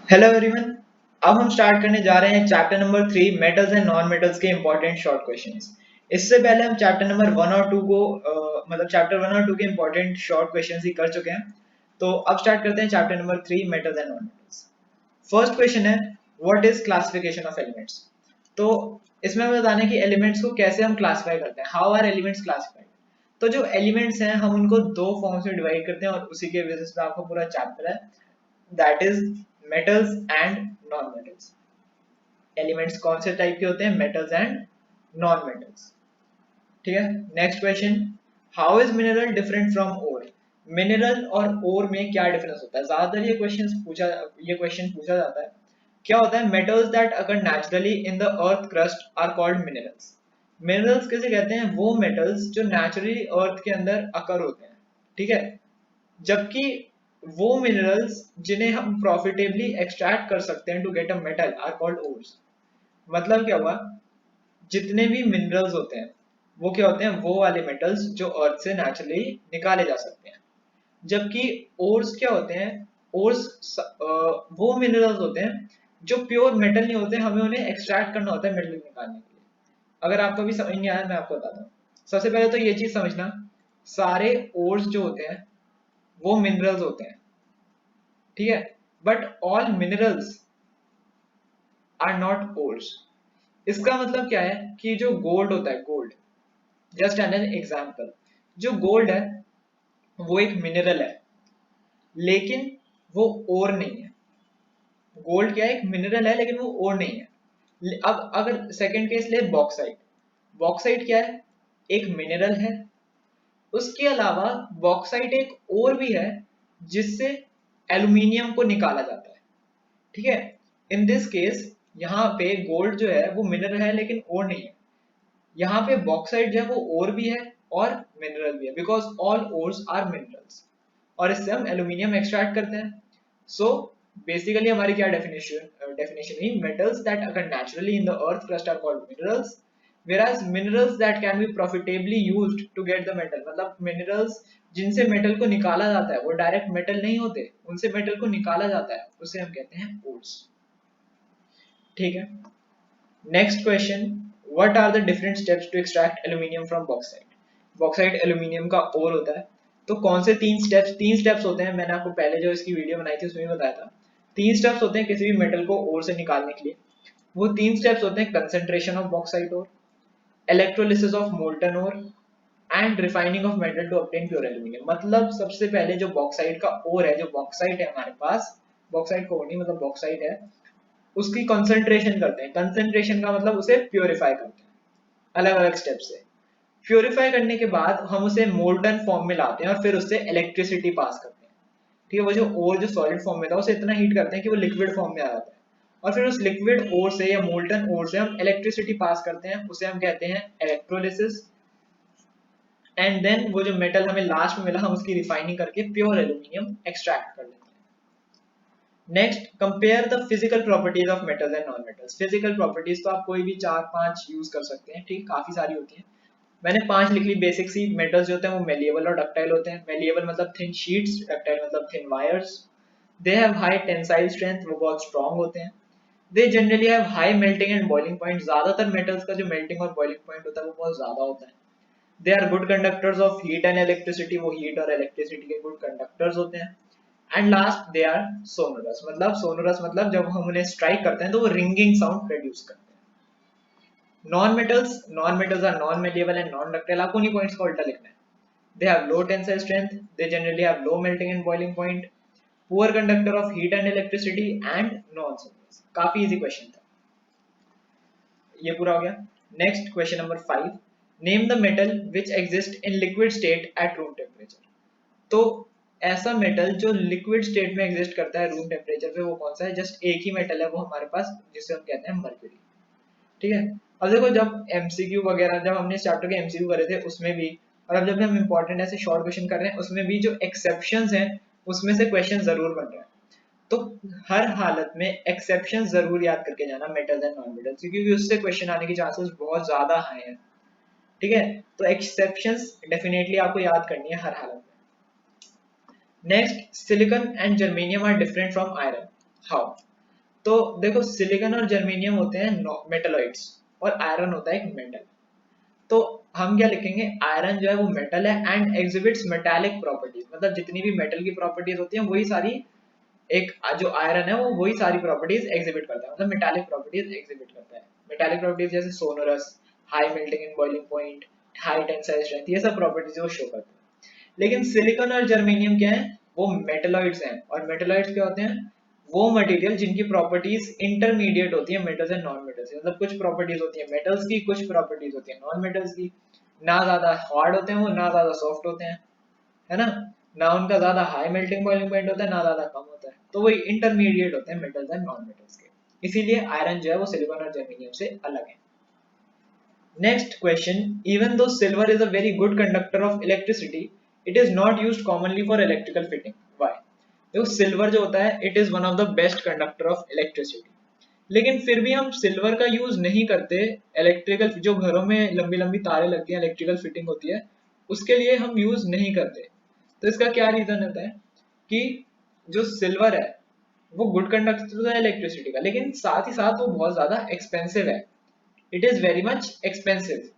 Hello everyone. अब हम start करने जा रहे हैं chapter number 3 metals and non metals के इंपॉर्टेंट शॉर्ट क्वेश्चंस। इससे पहले हम चैप्टर नंबर 1 और 2 को मतलब चैप्टर 1 और 2 के इंपॉर्टेंट शॉर्ट क्वेश्चंस ही कर चुके हैं। तो अब स्टार्ट करते हैं chapter number 3 metals and non metals. First question है what is classification of elements. तो इसमें हमें बताना है कि एलिमेंट्स को कैसे हम क्लासिफाई करते हैं, हाउ आर एलिमेंट्स क्लासिफाइड। तो जो एलिमेंट्स हैं हम उनको दो फॉर्म्स में डिवाइड करते हैं और उसी के बेसिस पे आपको पूरा चैप्टर है, that is metals and non metals. Elements कौन से टाइप के होते हैं, मेटल्स एंड नॉन मेटल्स। ठीक है। Next question, how is mineral different from ore. Mineral और ओर में क्या डिफरेंस होता है, ज्यादातर ये क्वेश्चन पूछा जाता है। क्या होता है, metals that occur naturally in the earth crust are called minerals. Minerals किसे कहते हैं, वो मेटल्स जो नेचुरली अर्थ के अंदर अकर होते हैं। ठीक है। जबकि वो मिनरल्स जिन्हें हम प्रॉफिटेबली एक्सट्रैक्ट कर सकते हैं to get a metal are called ores. मतलब क्या हुआ, जितने भी मिनरल्स होते हैं वो क्या होते हैं, वो वाले मेटल्स जो अर्थ से नेचुरली निकाले जा सकते हैं। जबकि ओर्स क्या होते हैं, ओर्स वो मिनरल्स होते हैं जो प्योर मेटल नहीं होते, हमें उन्हें एक्सट्रैक्ट करना होता है मेटल निकालने के लिए। अगर आपको भी समझ नहीं आया मैं आपको बताता हूँ। सबसे पहले तो ये चीज समझना, सारे ओर्स जो होते हैं वो मिनरल्स होते हैं। ठीक है। But all minerals are not ores. इसका मतलब क्या है कि जो गोल्ड होता है, गोल्ड, जस्ट एन एग्जांपल, जो गोल्ड है वो एक मिनरल है लेकिन वो ओर नहीं है। गोल्ड क्या है, एक मिनरल है लेकिन वो ओर नहीं है। अब अगर सेकंड केस ले, बॉक्साइट। बॉक्साइट क्या है, एक मिनरल है। उसके अलावा बॉक्साइट एक और भी है जिससे एल्यूमिनियम को निकाला जाता है। ठीक है। इन दिस केस यहाँ पे गोल्ड जो है वो मिनरल है लेकिन ओर नहीं है। यहाँ पे बॉक्साइट जो है वो ओर भी है और मिनरल भी है, because all ores are minerals. और इससे हम एल्यूमिनियम एक्सट्रैक्ट करते हैं। सो बेसिकली हमारी क्या डेफिनेशन हुई, metals that occur naturally in the earth crust are called minerals, whereas minerals that can be profitably used to get the metal। मतलब minerals जिनसे मेटल को निकाला जाता है वो डायरेक्ट मेटल नहीं होते, उनसे मेटल को निकाला जाता है, उसे हम कहते हैं ओर्स। ठीक है। Next question, what are the different steps to extract aluminium from bauxite. Bauxite aluminium का ओर होता है। तो कौन से तीन स्टेप्स होते हैं, मैंने आपको पहले जो इसकी वीडियो बनाई थी उसमें भी बताया था। तीन स्टेप्स होते हैं किसी भी मेटल को ओर से निकालने के लिए। वो तीन स्टेप्स होते हैं, concentration of bauxite ore, electrolysis of molten ore and refining of metal to obtain pure aluminium. मतलब सबसे पहले जो बॉक्साइट का ओर है, जो बॉक्साइट है हमारे पास, बॉक्साइट को नहीं मतलब बॉक्साइट है, उसकी कंसंट्रेशन करते हैं। कंसंट्रेशन का मतलब उसे प्योरीफाई करते हैं अलग अलग स्टेप से। प्योरीफाई करने के बाद हम उसे मोल्टन फॉर्म में लाते हैं और फिर उससे इलेक्ट्रिसिटी पास करते हैं। ठीक है। वो जो ओर जो सॉलिड फॉर्म में था उसे इतना हीट करते हैं कि वो लिक्विड फॉर्म में आ जाता है। और फिर उस लिक्विड ओर से या मोल्टन ओर से हम इलेक्ट्रिसिटी पास करते हैं, उसे हम कहते हैं इलेक्ट्रोलिसिस। एंड देन वो जो मेटल हमें लास्ट में मिला हम उसकी रिफाइनिंग करके प्योर एल्यूमिनियम एक्सट्रैक्ट कर लेते हैं। Next, compare the physical properties of metals and non metals. Physical properties तो आप कोई भी 4-5 यूज कर सकते हैं, ठीक, काफी सारी होती हैं। मैंने 5 लिख ली बेसिक सी। मेटल्स जो होते हैं वो मेलिएबल और डक्टाइल होते हैं। मेलिएबल मतलब थिन शीट्स, डक्टाइल मतलब thin wires. They have high tensile strength, वो बहुत स्ट्रॉन्ग होते हैं। दे generally have high melting and boiling point. ज्यादातर मेटल्स का जो मेल्टिंग और बॉइलिंग पॉइंट होता है वो बहुत ज्यादा होता है। They are good conductors of heat and electricity, वो हीट और इलेक्ट्रिसिटी के गुड कंडक्टर्स होते हैं। And last, they are sonorous. मतलब सोनोरस मतलब जब हम उन्हें स्ट्राइक करते हैं तो वो रिंगिंग साउंड प्रोड्यूस करते हैं। Non metals are non malleable and non ductile. आपको उन्हीं पॉइंट्स का उल्टा लिखना है। They have low tensile strength, they generally have low melting and boiling point, poor conductor of heat and electricity and non sonorous. काफी easy question था। ये पूरा हो गया। Next question number 5, name the metal which exist in liquid state at room temperature. तो ऐसा metal जो liquid state में एग्जिस्ट करता है रूम टेम्परेचर पे, वो कौन सा है। जस्ट एक ही मेटल है वो हमारे पास, जिसे हम कहते हैं मर्क्यूरी। ठीक है। अब देखो, जब एमसीक्यू वगैरह, जब हमने इस चैप्टर के एमसीक्यू करे थे उसमें भी, और अब जब भी हम इंपॉर्टेंट ऐसे शॉर्ट क्वेश्चन कर रहे हैं उसमें भी जो एक्सेप्शंस हैं उसमें से क्वेश्चन जरूर बन रहे हैं। तो हर हालत में एक्सेप्शन जरूर याद करके जाना, मेटल्स एंड नॉन मेटल्स, क्योंकि उससे क्वेश्चन आने की चांसेस बहुत ज्यादा हाई है। ठीक है। तो एक्सेप्शंस डेफिनेटली आपको याद करनी है हर हालत में। Next, silicon and germanium are different from iron, how. तो देखो सिलिकॉन और जर्मेनियम होते हैं मेटलॉइड्स और आयरन होता है एक मेटल। तो हम क्या लिखेंगे, आयरन जो है वो मेटल है एंड एग्जिबिट्स मेटालिक प्रॉपर्टीज, मतलब जितनी भी मेटल की प्रॉपर्टीज होती हैं वही सारी एक जो आयरन है वो वही सारी प्रॉपर्टीज एग्जिबिट करता है, मतलब मेटालिक प्रॉपर्टीज एग्जिबिट करता है। मेटालिक प्रॉपर्टीज जैसे sonorous, high melting and boiling point, high tensile strength, ये सब प्रॉपर्टीज वो शो करते हैं। लेकिन सिलिकॉन और जर्मेनियम क्या है, वो मेटलॉइड्स हैं। और मेटलॉइड्स क्या होते हैं, वो मटेरियल जिनकी प्रॉपर्टीज इंटरमीडिएट होती है मेटल्स एंड नॉन मेटल्स, मतलब कुछ प्रॉपर्टीज होती है मेटल्स की, कुछ प्रॉपर्टीज होती है नॉन मेटल्स की। ना ज्यादा हार्ड होते हैं वो, ना ज्यादा सॉफ्ट होते हैं, है ना, ना उनका ज्यादा हाई मेल्टिंग बॉइलिंग पॉइंट होता है, ना ज्यादा कम होता है, तो वही इंटरमीडिएट होते हैं मेटल्स एंड नॉन मेटल्स के। इसीलिए आयरन जो है वो सिलिकॉन और जर्मेनियम से अलग है। Next question, even though silver is a very good conductor of electricity, it is not used commonly for electrical fitting, why? देखो सिल्वर जो होता है it is one of the best conductor of electricity, लेकिन फिर भी हम silver का use नहीं करते इलेक्ट्रिकल, जो घरों में लंबी लंबी तारें लगती हैं इलेक्ट्रिकल फिटिंग होती है उसके लिए हम यूज नहीं करते। तो इसका क्या रीजन होता है कि जो सिल्वर है वो गुड कंडक्टर तो है इलेक्ट्रिसिटी का, लेकिन साथ ही साथ वो बहुत ज्यादा एक्सपेंसिव है, it is very much expensive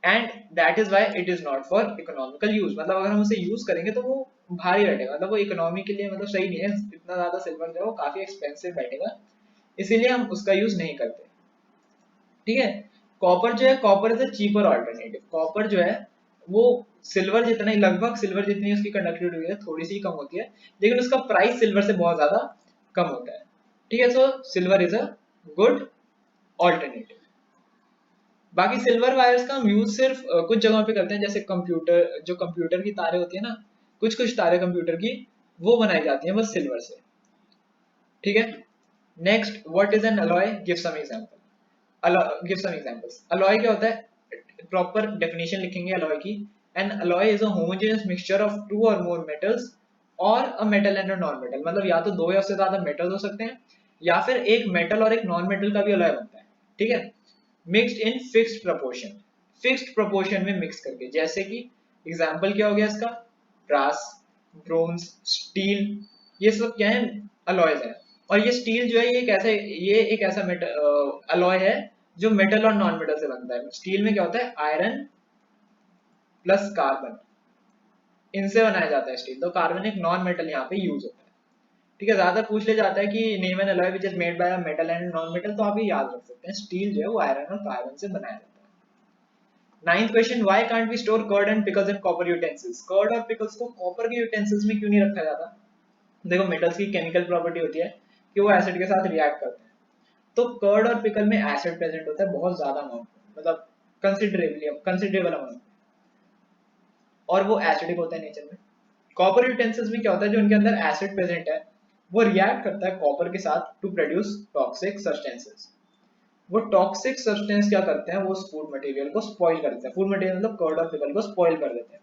and that is why it is not for economical use, मतलब अगर हम उसे यूज करेंगे तो वो भारी बैठेगा, मतलब वो इकोनॉमी के लिए मतलब सही नहीं है, इतना ज्यादा सिल्वर जो है वो काफी एक्सपेंसिव बैठेगा, इसीलिए हम उसका यूज नहीं करते। ठीक है, कॉपर जो है, copper is a cheaper alternative, copper जो है वो सिल्वर जितना ही, लगभग सिल्वर जितनी उसकी कंडक्टिविटी है थोड़ी सी कम होती है, लेकिन उसका प्राइस सिल्वर से बहुत ज्यादा कम होता है। ठीक है, so silver is a good alternative. बाकी सिल्वर वायर्स का हम यूज सिर्फ कुछ जगहों पे करते हैं, जैसे कंप्यूटर, जो कंप्यूटर की तारें होती है ना, कुछ कुछ तारें कंप्यूटर की वो बनाई जाती हैं बस सिल्वर से। ठीक है, next, what is an alloy, give some example, give some examples. Alloy क्या होता है, प्रॉपर डेफिनेशन लिखेंगे अलॉय की, an alloy is a homogeneous mixture of two और मोर मेटल्स और a metal and a non metal, मतलब या तो दो या उससे ज्यादा मेटल्स हो सकते हैं या फिर एक मेटल और एक नॉन मेटल का भी अलॉय बनता है। ठीक है, mixed in fixed proportion, fixed proportion में मिक्स करके, जैसे कि एग्जांपल क्या हो गया इसका, ब्रास, ब्रोंज, स्टील, ये सब क्या है, अलॉयज है। और ये स्टील जो है ये एक ऐसा मेटल अलॉय है जो मेटल और नॉन मेटल से बनता है। स्टील में क्या होता है, आयरन प्लस कार्बन, इनसे बनाया जाता है स्टील, तो कार्बन एक नॉन मेटल यहाँ पे यूज होता है। ठीक है, ज्यादा पूछ ले जाता है कि name N alloy which is made by a metal and non metal, तो आप ये याद रख सकते हैं, स्टील जो है वो आयरन और कार्बन से बनाया जाता है। Ninth question, why can't we store curd and pickles in copper utensils, curd और पिकल्स को कॉपर के यूटेंसिल्स में क्यों नहीं रखा जाता? देखो मेटल्स की केमिकल प्रॉपर्टी होती है कि वो एसिड के साथ रिएक्ट करते हैं, तो कर्ड और पिकल में एसिड प्रेजेंट होता है बहुत ज्यादा अमाउंट, मतलब कंसिडरेबल अमाउंट, और वो एसिडिक होता है नेचर में। कॉपर यूटेंसिल्स में क्या होता है, जो उनके अंदर एसिड प्रेजेंट है वो रिएक्ट करता है कॉपर के साथ टू प्रोड्यूस टॉक्सिक सब्सटेंसेस। वो टॉक्सिक सब्सटेंस क्या करते हैं, वो उस फूड मटेरियल को स्पॉइल कर देते हैं, फूड मटेरियल मतलब कर्ड और पिकल को स्पॉइल कर देते हैं।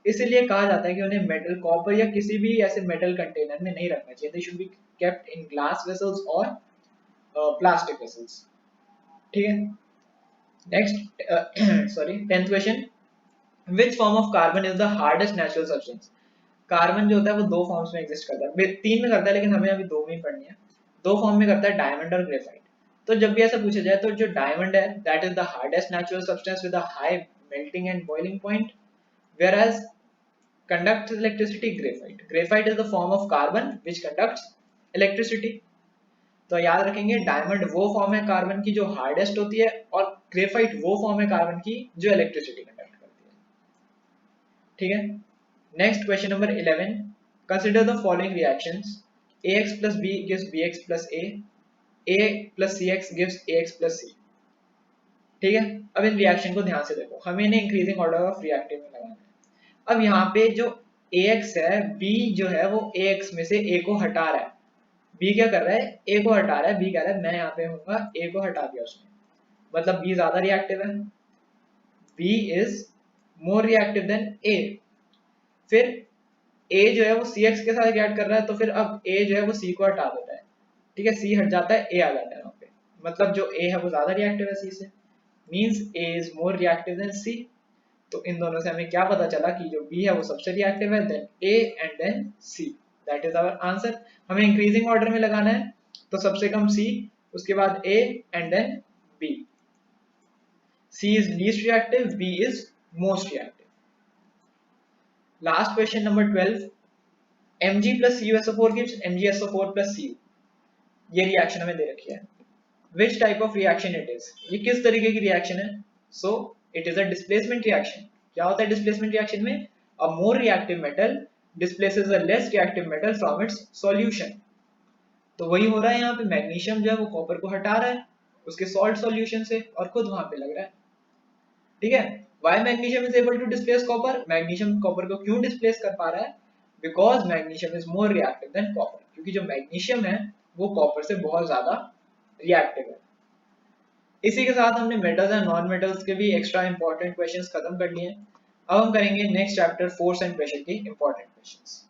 इसीलिए कहा जाता है कि उन्हें मेटल, कॉपर या किसी भी ऐसे मेटल कंटेनर में नहीं रखना चाहिए, they should be kept in glass vessels और प्लास्टिक वेसल्स। ठीक है, next sorry 10th question, which form of carbon is the hardest natural substance? Carbon जो होता है वो दो फॉर्म्स में एग्जिस्ट करता है, तीन में करता है लेकिन हमें अभी दो में ही पढ़नी है। दो फॉर्म में करता है, डायमंड और ग्रेफाइट। तो जब भी ऐसा पूछा जाए तो जो डायमंड है that is the hardest natural substance with a high melting and boiling point, whereas conducts electricity, graphite is the form of carbon which conducts electricity। तो याद रखेंगे, डायमंड वो फॉर्म है कार्बन की जो हार्डेस्ट होती है, और ग्रेफाइट वो फॉर्म है कार्बन की जो इलेक्ट्रिसिटी कंडक्ट करती है। ठीक है, next question number 11, consider the following reactions, ax plus b gives bx plus a plus cx gives ax plus c। ठीक है, अब इन रिएक्शन को ध्यान से देखो, हमें इन्हें इंक्रीजिंग ऑर्डर ऑफ रिएक्टिव में लगाना है। अब यहाँ पे जो ax है, b जो है वो ax में से a को हटा रहा है, b क्या कर रहा है, a को हटा रहा है, b कह रहा है मैं यहाँ पे हूँगा, a को हटा दिया उसने, मतलब b ज्यादा रिएक्टिव है, b is more reactive than a। फिर a जो है वो cx के साथ रिएक्ट कर रहा है, तो फिर अब a जो है वो c को हटा देता है। ठीक है, c हट जाता है, a आ जाता है वहाँ पे, मतलब जो a है वो ज्यादा रिएक्टिव है c से, means a is more reactive than c। तो इन दोनों से हमें क्या पता चला कि जो b है वो सबसे रिएक्टिव है, then a and then c, that is our answer. हमें इंक्रीजिंग ऑर्डर में लगाना है, तो सबसे कम C, उसके बाद A and then B. C is least reactive, B is most reactive. Last question number 12. Mg plus CuSO4 gives MgSO4 plus Cu. ये reaction हमें दे रखी है. Which type of reaction it is? ये किस तरीके की रिएक्शन है? So it is a displacement reaction. क्या होता है displacement reaction में? A more reactive metal displaces a less reactive metal from its solution. तो वही हो रहा है यहाँ पे. मैग्नीशियम जो है वो कॉपर को हटा रहा है उसके सॉल्ट सॉल्यूशन से और खुद वहां पे लग रहा है. ठीक है. Why magnesium is able to displace copper? Magnesium copper को क्यों डिस्प्लेस कर पा रहा है? Because magnesium is more reactive than copper. क्योंकि जो मैग्नीशियम है वो कॉपर से बहुत ज्यादा रिएक्टिव है. इसी के साथ हमने मेटल्स एंड नॉन मेटल्स के भी एक्स्ट्रा इंपॉर्टेंट क्वेश्चंस खत्म कर लिए हैं. अब हम करेंगे next chapter force and pressure के इंपॉर्टेंट क्वेश्चंस.